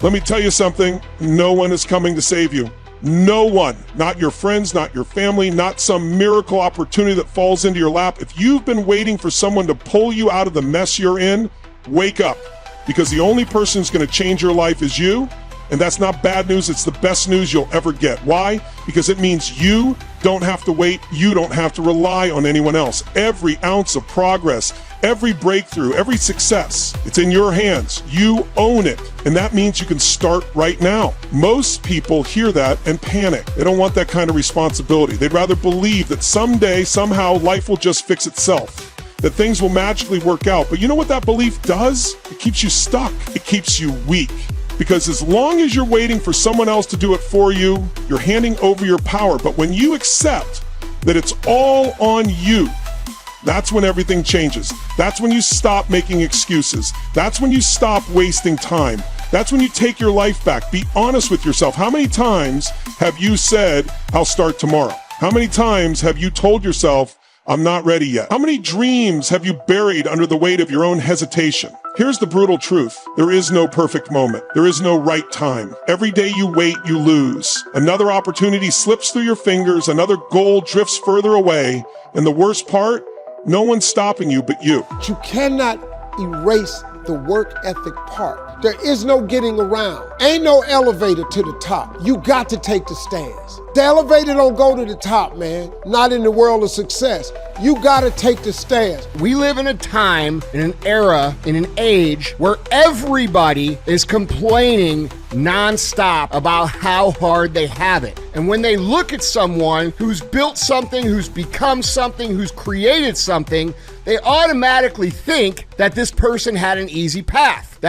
Let me tell you something. No one is coming to save you. No one. Not your friends, not your family, not some miracle opportunity that falls into your lap. If you've been waiting for someone to pull you out of the mess you're in, wake up. Because the only person who's going to change your life is you. And that's not bad news. It's the best news you'll ever get. Why? Because it means you don't have to wait. You don't have to rely on anyone else. Every ounce of progress, every breakthrough, every success, it's in your hands. You own it. And that means you can start right now. Most people hear that and panic. They don't want that kind of responsibility. They'd rather believe that someday, somehow, life will just fix itself, that things will magically work out. But you know what that belief does? It keeps you stuck. It keeps you weak. Because as long as you're waiting for someone else to do it for you, you're handing over your power. But when you accept that it's all on you, that's when everything changes. That's when you stop making excuses. That's when you stop wasting time. That's when you take your life back. Be honest with yourself. How many times have you said, I'll start tomorrow? How many times have you told yourself, I'm not ready yet? How many dreams have you buried under the weight of your own hesitation? Here's the brutal truth. There is no perfect moment. There is no right time. Every day you wait, you lose. Another opportunity slips through your fingers. Another goal drifts further away. And the worst part, no one's stopping you but you. You cannot erase the work ethic part. There is no getting around. Ain't no elevator to the top. You got to take the stairs. The elevator don't go to the top, man. Not in the world of success. You got to take the stairs. We live in a time, in an era, in an age where everybody is complaining nonstop about how hard they have it. And when they look at someone who's built something, who's become something, who's created something, they automatically think that this person had an easy path.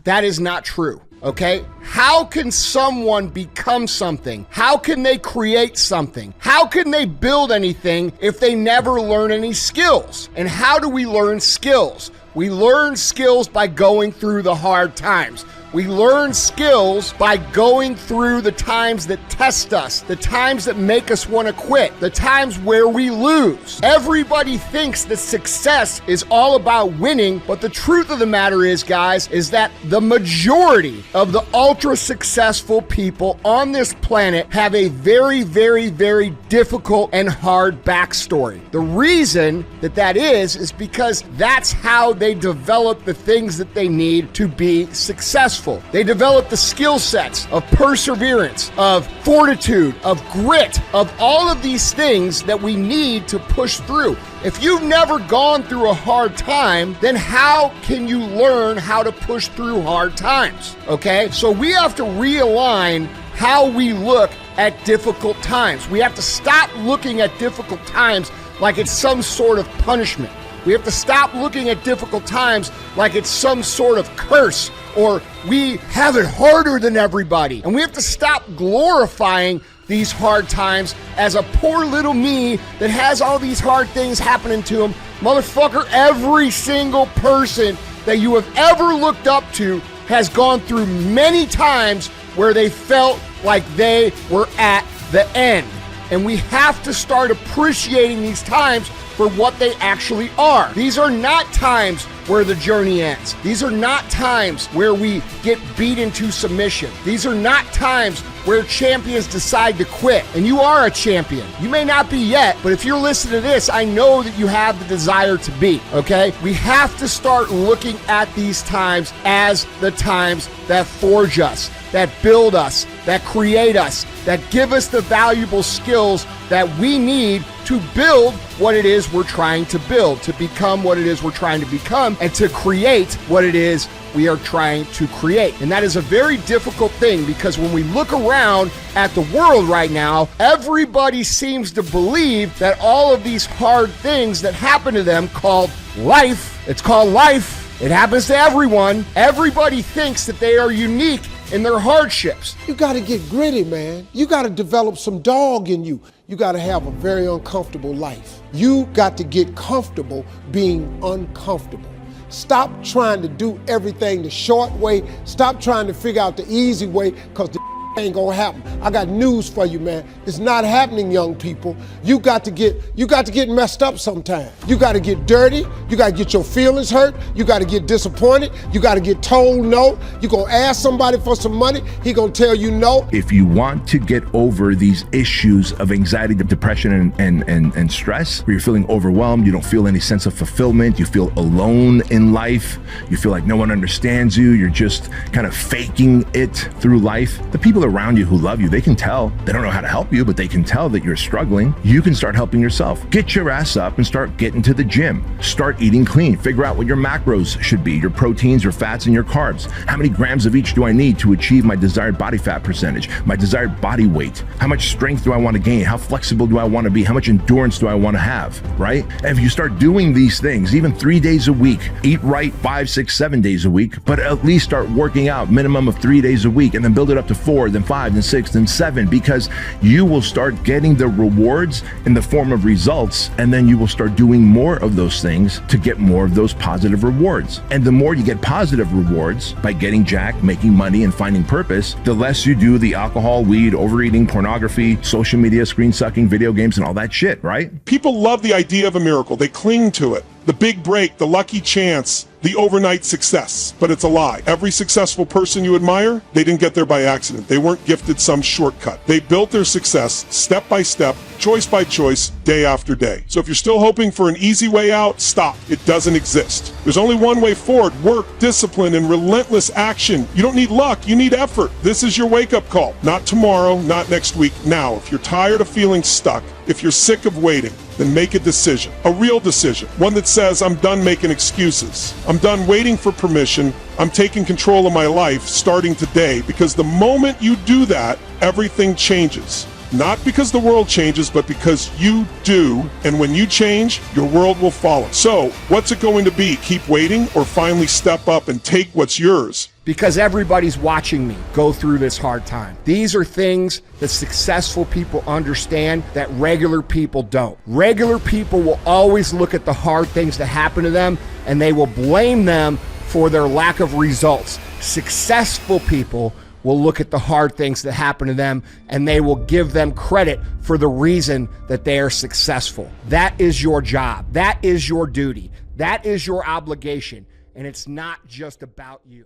That is not true, okay? How can someone become something? How can they create something? How can they build anything if they never learn any skills? And how do we learn skills? We learn skills by going through the hard times. We learn skills by going through the times that test us, the times that make us want to quit, the times where we lose. Everybody thinks that success is all about winning, but the truth of the matter is, guys, is that the majority of the ultra successful people on this planet have a very, very, very difficult and hard backstory. The reason that is because that's how they develop the things that they need to be successful. They develop the skill sets of perseverance, of fortitude, of grit, of all of these things that we need to push through. If you've never gone through a hard time, then how can you learn how to push through hard times? Okay? So we have to realign how we look at difficult times. We have to stop looking at difficult times like it's some sort of punishment. We have to stop looking at difficult times like it's some sort of curse or we have it harder than everybody. And we have to stop glorifying these hard times as a poor little me that has all these hard things happening to him. Motherfucker, every single person that you have ever looked up to has gone through many times where they felt like they were at the end. And we have to start appreciating these times for what they actually are. These are not times where the journey ends. These are not times where we get beat into submission. These are not times where champions decide to quit. And you are a champion. You may not be yet, but if you're listening to this, I know that you have the desire to be, okay? We have to start looking at these times as the times that forge us, that build us, that create us, that give us the valuable skills that we need to build what it is we're trying to build, to become what it is we're trying to become, and to create what it is we are trying to create. And that is a very difficult thing because when we look around at the world right now, everybody seems to believe that all of these hard things that happen to them called life, it's called life, it happens to everyone. Everybody thinks that they are unique in their hardships. You got to get gritty, man. You got to develop some dog in you. You got to have a very uncomfortable life. You got to get comfortable being uncomfortable. Stop trying to do everything the short way. Stop trying to figure out the easy way because the Ain't gonna happen. I got news for you, man. It's not happening, young people. You got to get messed up sometime. You got to get dirty. You got to get your feelings hurt. You got to get disappointed. You got to get told no. You gonna ask somebody for some money. He gonna tell you no. If you want to get over these issues of anxiety, depression, and stress, where you're feeling overwhelmed, you don't feel any sense of fulfillment, you feel alone in life, you feel like no one understands you, you're just kind of faking it through life, the people around you who love you, they can tell. They don't know how to help you, but they can tell that you're struggling. You can start helping yourself. Get your ass up and start getting to the gym. Start eating clean. Figure out what your macros should be, your proteins, your fats, and your carbs. How many grams of each do I need to achieve my desired body fat percentage, my desired body weight? How much strength do I want to gain? How flexible do I want to be? How much endurance do I want to have, right? And if you start doing these things, even 3 days a week, eat right 5, 6, 7 days a week, but at least start working out minimum of 3 days a week, and then build it up to 4, then 5, then 6, then 7, because you will start getting the rewards in the form of results, and then you will start doing more of those things to get more of those positive rewards. And the more you get positive rewards by getting jacked, making money, and finding purpose, the less you do the alcohol, weed, overeating, pornography, social media, screen sucking, video games, and all that shit, right? People love the idea of a miracle. They cling to it. The big break, the lucky chance, the overnight success. But it's a lie. Every successful person you admire, they didn't get there by accident. They weren't gifted some shortcut. They built their success step by step, choice by choice, day after day. So if you're still hoping for an easy way out, stop. It doesn't exist. There's only one way forward: work, discipline, and relentless action. You don't need luck, you need effort. This is your wake-up call. Not tomorrow, not next week, now. If you're tired of feeling stuck, if you're sick of waiting, then make a decision. A real decision. One that says, I'm done making excuses. I'm done waiting for permission. I'm taking control of my life starting today, because the moment you do that, everything changes. Not because the world changes, but because you do. And when you change, your world will follow. So, what's it going to be? Keep waiting, or finally step up and take what's yours? Because everybody's watching me go through this hard time. These are things that successful people understand that regular people don't. Regular people will always look at the hard things that happen to them, and they will blame them for their lack of results. Successful people will look at the hard things that happen to them, and they will give them credit for the reason that they are successful. That is your job. That is your duty. That is your obligation. And it's not just about you.